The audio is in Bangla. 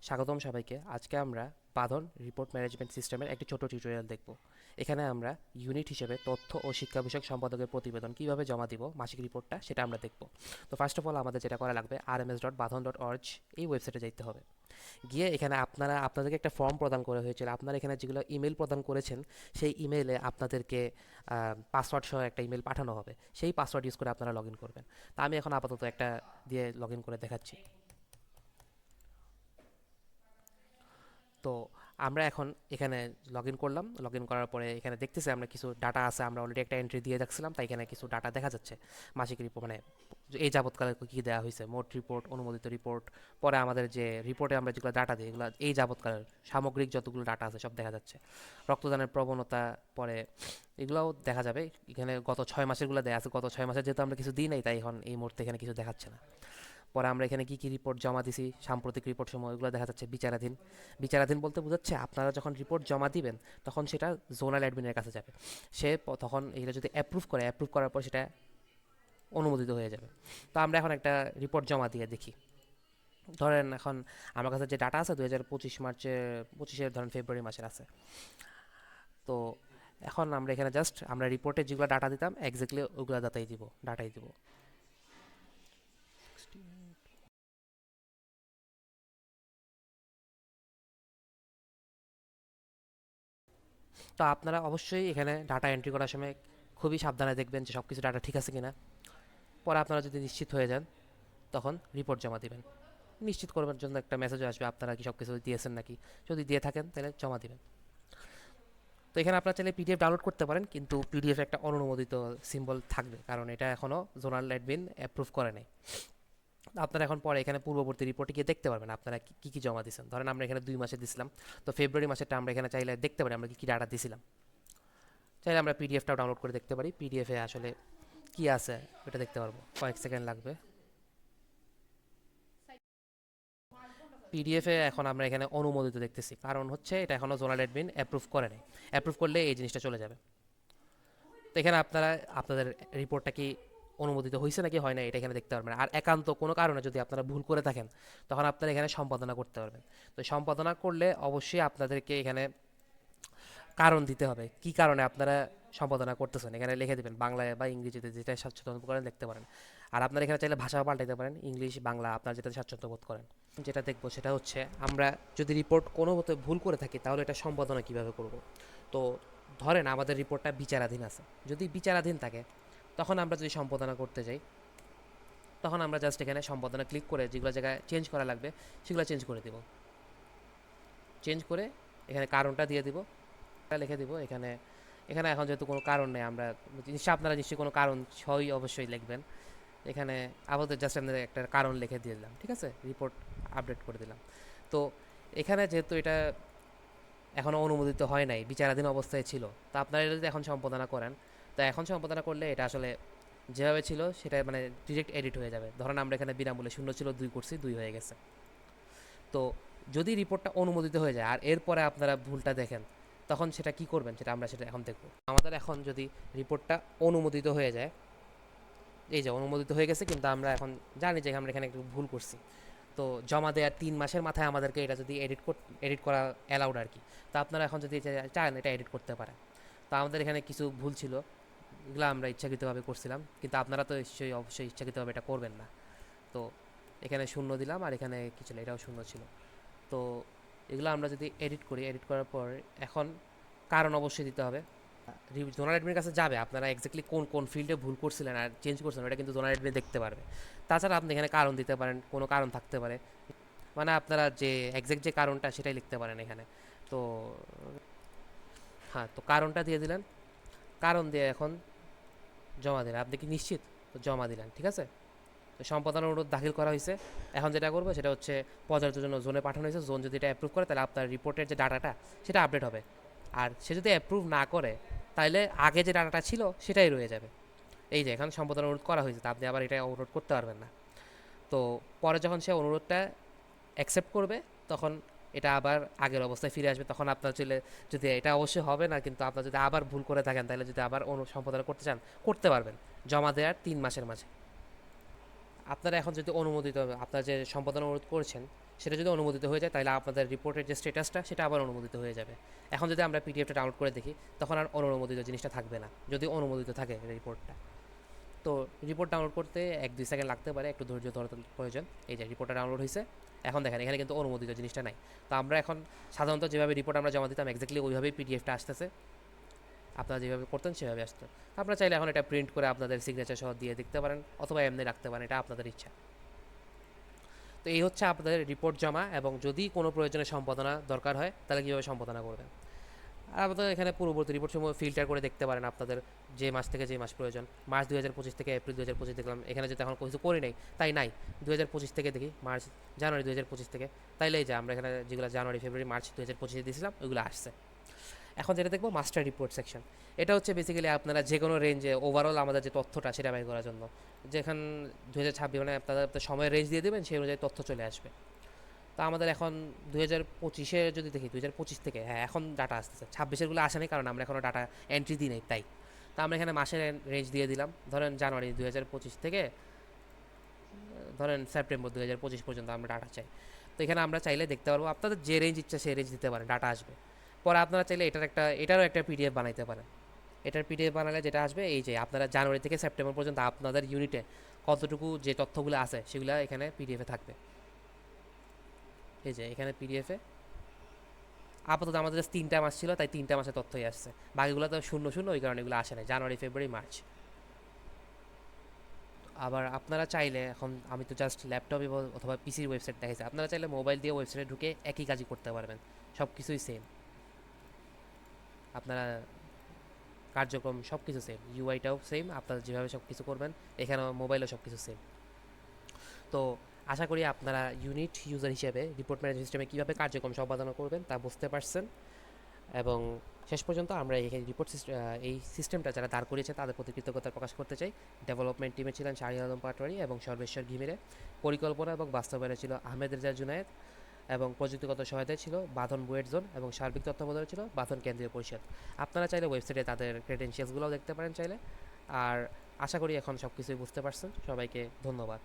স্বাগতম সবাইকে। আজকে আমরা বাঁধন রিপোর্ট ম্যানেজমেন্ট সিস্টেমের একটি ছোট টিউটোরিয়াল দেখব। এখানে আমরা ইউনিট হিসেবে তথ্য ও শিক্ষা বিষয়ক সম্পাদকের প্রতিবেদন কিভাবে জমা দিব মাসিক রিপোর্টটা সেটা আমরা দেখব। তো ফার্স্ট অফ অল আমাদের যেটা করা লাগবে rms.badhan.org এই ওয়েবসাইটে যেতে হবে। গিয়ে এখানে আপনাদেরকে একটা ফর্ম প্রদান করা হয়েছিল। আপনারা এখানে যেগুলো ইমেল প্রদান করেছেন সেই ইমেইলে আপনাদেরকে পাসওয়ার্ড সহ একটা ইমেল পাঠানো হবে। সেই পাসওয়ার্ড ইউজ করে আপনারা লগ ইন করবেন। তা আমি এখন আপাতত একটা দিয়ে লগ ইন করে দেখাচ্ছি। তো আমরা এখন এখানে লগ ইন করলাম। লগ ইন করার পরে এখানে দেখতেছি আমরা কিছু ডাটা আছে, আমরা অলরেডি একটা এন্ট্রি দিয়ে রাখছিলাম, তাই এখানে কিছু ডাটা দেখা যাচ্ছে। মাসিক রিপোর্ট মানে এই যাবৎকালে কী দেওয়া হয়েছে, মোট রিপোর্ট, অনুমোদিত রিপোর্ট, পরে আমাদের যে রিপোর্টে আমরা যেগুলো ডাটা দিই এগুলো এই যাবৎকালের সামগ্রিক যতগুলো ডাটা আছে সব দেখা যাচ্ছে। রক্তদানের প্রবণতা, পরে এগুলোও দেখা যাবে। এখানে গত 6 মাসেরগুলো দেওয়া আছে। গত 6 মাসের যেহেতু আমরা কিছু দিই নাই, তাই এখন এই মুহূর্তে এখানে কিছু দেখাচ্ছে না। পরে আমরা এখানে কী কী রিপোর্ট জমা দিছি, সাম্প্রতিক রিপোর্ট সময় ওইগুলো দেখা যাচ্ছে বিচারাধীন। বিচারাধীন বলতে বোঝাচ্ছে আপনারা যখন রিপোর্ট জমা দিবেন তখন সেটা জোনাল অ্যাডমিনের কাছে যাবে। তখন এটা যদি অ্যাপ্রুভ করার পর সেটা অনুমোদিত হয়ে যাবে। তো আমরা এখন একটা রিপোর্ট জমা দিয়ে দেখি। ধরেন এখন আমার কাছে যে ডাটা আছে 2025 মার্চের, 25-এর ধরেন ফেব্রুয়ারি মাসের আছে। তো এখন আমরা এখানে জাস্ট আমরা রিপোর্টে যেগুলো ডাটা দিতাম এক্স্যাক্টলি ওগুলো ডাটাই দিব। তো আপনারা অবশ্যই এখানে ডাটা এন্ট্রি করার সময় খুবই সাবধানে দেখবেন যে সব কিছু ডাটা ঠিক আছে কিনা। পরে আপনারা যদি নিশ্চিত হয়ে যান তখন রিপোর্ট জমা দিবেন। নিশ্চিত করবার জন্য একটা মেসেজ আসবে আপনারা কি সব কিছু দিয়েছেন নাকি। যদি দিয়ে থাকেন তাহলে জমা দিবেন। তো এখানে আপনারা চাইলে পিডিএফ ডাউনলোড করতে পারেন, কিন্তু পিডিএফ একটা অনুমোদিত সিম্বল থাকবে, কারণ এটা এখনও জোনাল অ্যাডমিন অ্যাপ্রুভ করে নাই। আপনারা এখন পরে এখানে পূর্ববর্তী রিপোর্টে গিয়ে দেখতে পারবেন আপনারা কী কী জমা দিয়েছেন। ধরেন আমরা এখানে 2 মাসে দিছিলাম, তো ফেব্রুয়ারি মাসেরটা আমরা এখানে চাইলে দেখতে পারি আমরা কী কী ডাটা দিছিলাম। চাইলে আমরা পিডিএফটাও ডাউনলোড করে দেখতে পারি। পিডিএফে আসলে কি আছে এটা দেখতে পারবো, কয়েক সেকেন্ড লাগবে। পিডিএফে এখন আমরা এখানে অনুমোদিত দেখতেছি, কারণ হচ্ছে এটা এখনও জোনাল অ্যাডমিন অ্যাপ্রুভ করে নাই। অ্যাপ্রুভ করলে এই জিনিসটা চলে যাবে। তো এখানে আপনারা আপনাদের রিপোর্টটা কি অনুমোদিত হয়েছে নাকি হয় না এটা এখানে দেখতে পারবেন। আর একান্ত কোনো কারণে যদি আপনারা ভুল করে থাকেন তখন আপনারা এখানে সম্পাদনা করতে পারবেন। তো সম্পাদনা করলে অবশ্যই আপনাদেরকে এখানে কারণ দিতে হবে, কি কারণে আপনারা সম্পাদনা করতেছেন এখানে লিখে দেবেন, বাংলায় বা ইংরেজিতে যেটা স্বাচ্ছন্দ্য বোধ করেন লিখতে পারেন। আর আপনারা এখানে চাইলে ভাষা পাল্টাতে পারেন, ইংলিশ বাংলা আপনার যেটা স্বাচ্ছন্দ্য বোধ করেন। যেটা দেখবো সেটা হচ্ছে আমরা যদি রিপোর্ট কোনো মতে ভুল করে থাকি তাহলে এটা সম্পাদনা কিভাবে করব। তো ধরেন আমাদের রিপোর্টটা বিচারাধীন আছে, যদি বিচারাধীন থাকে তখন আমরা যদি সম্পাদনা করতে যাই তখন আমরা জাস্ট এখানে সম্পাদনা ক্লিক করে যেগুলো জায়গায় চেঞ্জ করা লাগবে সেগুলো চেঞ্জ করে দেব। চেঞ্জ করে এখানে কারণটা দিয়ে দিব, লিখে দিব এখানে। এখানে এখন যেহেতু কোনো কারণ নেই, আমরা আপনারা নিশ্চয়ই কোনো কারণ সই অবশ্যই লিখবেন এখানে। আপাতত জাস্ট আপনাদের একটা কারণ লিখে দিয়ে দিলাম, ঠিক আছে, রিপোর্ট আপডেট করে দিলাম। তো এখানে যেহেতু এটা এখনও অনুমোদিত হয় নাই, বিচারাধীন অবস্থায় ছিল, তো আপনারা যদি এখন সম্পাদনা করেন, তো এখন সম্পাদনা করলে এটা আসলে যেভাবে ছিল সেটা মানে ডিরেক্ট এডিট হয়ে যাবে। ধরেন আমরা এখানে বিনামূল্যে 0 ছিল 2 করছি, 2 হয়ে গেছে। তো যদি রিপোর্টটা অনুমোদিত হয়ে যায় আর এরপরে আপনারা ভুলটা দেখেন তখন সেটা কি করবেন সেটা এখন দেখব। আমাদের এখন যদি রিপোর্টটা অনুমোদিত হয়ে যায়, এই যে অনুমোদিত হয়ে গেছে, কিন্তু আমরা এখন জানি যে আমরা এখানে একটু ভুল করছি। তো জমা দেওয়ার 3 মাসের মাথায় আমাদেরকে এটা যদি এডিট করা অ্যালাউড আর কি। তো আপনারা এখন যদি চান এটা এডিট করতে পারেন। তো আমাদের এখানে কিছু ভুল ছিল, এগুলো আমরা ইচ্ছাকৃতভাবে করছিলাম, কিন্তু আপনারা তো অবশ্যই ইচ্ছাকৃতভাবে এটা করবেন না। তো এখানে 0 দিলাম আর এখানে কি ছিল, এটাও 0 ছিল। তো এগুলো আমরা যদি এডিট করার পর এখন কারণ অবশ্যই দিতে হবে। জোনাল অ্যাডমিনের কাছে যাবে আপনারা এক্স্যাক্টলি কোন কোন ফিল্ডে ভুল করছিলেন আর চেঞ্জ করছিলেন, এটা কিন্তু জোনাল অ্যাডমিন দেখতে পারবে। তাছাড়া আপনি এখানে কারণ দিতে পারেন, কোনো কারণ থাকতে পারে, মানে আপনারা যে এক্স্যাক্ট যে কারণটা সেটাই লিখতে পারেন এখানে। তো হ্যাঁ, তো কারণটা দিয়ে দিলেন। কারণ দিয়ে এখন জমা দিলেন। আপনি কি নিশ্চিত? তো জমা দিলেন, ঠিক আছে। তো সম্পাদনা অনুরোধ দাখিল করা হয়েছে। এখন যেটা করবো সেটা হচ্ছে পর্যালোচনার জন্য জোনে পাঠানো হয়েছে। জোন যদি এটা অ্যাপ্রুভ করে তাহলে আপনার রিপোর্টের যে ডাটাটা সেটা আপডেট হবে। আর সে যদি অ্যাপ্রুভ না করে তাহলে আগে যে ডাটাটা ছিল সেটাই রয়ে যাবে। এই যে এখন সম্পাদনা অনুরোধ করা হয়েছে, তা আপনি আবার এটা অনুরোধ করতে পারবেন না। তো পরে যখন সে অনুরোধটা অ্যাকসেপ্ট করবে তখন এটা আবার আগের অবস্থায় ফিরে আসবে। তখন আপনার চলে, যদি এটা অবশ্যই হবে না, কিন্তু আপনার যদি আবার ভুল করে থাকেন তাহলে যদি আবার সম্পাদনা করতে চান করতে পারবেন জমা দেওয়ার 3 মাসের মাঝে। আপনারা এখন যদি অনুমোদিত, আপনারা যে সম্পাদনা অনুরোধ করেছেন সেটা যদি অনুমোদিত হয়ে যায় তাহলে আপনাদের রিপোর্টের যে স্ট্যাটাসটা সেটা আবার অনুমোদিত হয়ে যাবে। এখন যদি আমরা পিডিএফটা ডাউনলোড করে দেখি তখন আর অনুমোদিত জিনিসটা থাকবে না, যদি অনুমোদিত থাকে রিপোর্টটা। তো রিপোর্ট ডাউনলোড করতে 1-2 সেকেন্ড লাগতে পারে, একটু ধৈর্য ধরার প্রয়োজন। এই যে রিপোর্টটা ডাউনলোড হয়েছে, এখন দেখেন এখানে কিন্তু অনুমোদিত জিনিসটা নাই। তো আমরা এখন সাধারণত যেভাবে রিপোর্ট আমরা জমা দিতাম এক্স্যাক্টলি ওইভাবেই পিডিএফটা আসতেছে, আপনারা যেভাবে করতেন সেভাবে আসতো। আপনারা চাইলে এখন এটা প্রিন্ট করে আপনাদের সিগনেচার সহ দিয়ে দেখতে পারেন, অথবা এমনি রাখতে পারেন, এটা আপনাদের ইচ্ছা। তো এই হচ্ছে আপনাদের রিপোর্ট জমা, এবং যদি কোনো প্রয়োজনে সম্পাদনা দরকার হয় তাহলে কীভাবে সম্পাদনা করবেন। আর আপনাদের এখানে পূর্ববর্তী রিপোর্ট সমূহ ফিল্টার করে দেখতে পারেন আপনাদের যে মাস থেকে যে মাস প্রয়োজন। মার্চ 2025 থেকে এপ্রিল 2025 দেখলাম, এখানে যেতে এখন কিছু করি নাই তাই নাই। 2025 থেকে দেখি, মার্চ জানুয়ারি 2025 থেকে, তাইলে এই যে আমরা এখানে যেগুলো জানুয়ারি ফেব্রুয়ারি মার্চ 2025 দিয়েছিলাম ওইগুলো আসছে। এখন যেটা দেখবো মাস্টার রিপোর্ট সেকশন। এটা হচ্ছে বেসিক্যালি আপনারা যে কোনো রেঞ্জে ওভারঅল আমাদের যে তথ্যটা সেটা বের করার জন্য, যেখান 2026 মানে আপনাদের সময়ের রেঞ্জ দিয়ে দেবেন সেই অনুযায়ী তথ্য চলে আসবে। তো আমাদের এখন 2025-এ যদি দেখি 2025 থেকে, হ্যাঁ এখন ডাটা আসতেছে, 26-এরগুলো আসেনি কারণ আমরা এখনও ডাটা এন্ট্রি দিই নাই তাই। তো আমরা এখানে মাসের রেঞ্জ দিয়ে দিলাম, ধরেন জানুয়ারি 2025 থেকে ধরেন সেপ্টেম্বর 2025 পর্যন্ত আমরা ডাটা চাই। তো এখানে আমরা চাইলে দেখতে পারবো, আপনাদের যে রেঞ্জ ইচ্ছা সেই রেঞ্জ দিতে পারেন, ডাটা আসবে। পরে আপনারা চাইলে এটারও একটা পিডিএফ বানাইতে পারেন। এটার পিডিএফ বানালে যেটা আসবে এই যে আপনারা জানুয়ারি থেকে সেপ্টেম্বর পর্যন্ত আপনাদের ইউনিটে কতটুকু যে তথ্যগুলো আছে সেগুলো এখানে পিডিএফে থাকবে। এই যে এখানে পিডিএফে আপাতত আমাদের জাস্ট 3টা মাস ছিল তাই 3টা মাসের তথ্যই আসছে, বাকিগুলো তো শূন্য শূন্য, ওই কারণে এগুলো আসে না, জানুয়ারি ফেব্রুয়ারি মার্চ। আবার আপনারা চাইলে, এখন আমি তো জাস্ট ল্যাপটপ এবং অথবা পিসির ওয়েবসাইট দেখাইছি, আপনারা চাইলে মোবাইল দিয়ে ওয়েবসাইটে ঢুকে একই কাজই করতে পারবেন, সব কিছুই সেম। আপনারা কার্যক্রম সব কিছু সেম, ইউআইটাও সেম, আপনারা যেভাবে সব কিছু করবেন এখানেও মোবাইলেও সব কিছু সেম। তো আশা করি আপনারা ইউনিট ইউজার হিসেবে রিপোর্ট ম্যানেজমেন্ট সিস্টেমে কীভাবে কার্যক্রম সম্পাদনা করবেন তা বুঝতে পারছেন। এবং শেষ পর্যন্ত আমরা এই রিপোর্ট এই সিস্টেমটা যারা দাঁড় করিয়েছে তাদের প্রতি কৃতজ্ঞতা প্রকাশ করতে চাই। ডেভেলপমেন্ট টিমে ছিলেন শাহরিয়ার আলম পাটোয়ারি এবং সর্বেশ্বর ঘিমিরে। পরিকল্পনা এবং বাস্তবায়নে ছিল আহমেদ রেজা জুনায়েদ, এবং প্রযুক্তিগত সহায়তায় ছিল বাঁধন বুয়েট জোন, এবং সার্বিক তত্ত্বাবধানে ছিল বাঁধন কেন্দ্রীয় পরিষদ। আপনারা চাইলে ওয়েবসাইটে তাদের ক্রেডেনশিয়ালসগুলোও দেখতে পারেন চাইলে। আর আশা করি এখন সব কিছুই বুঝতে পারছেন। সবাইকে ধন্যবাদ।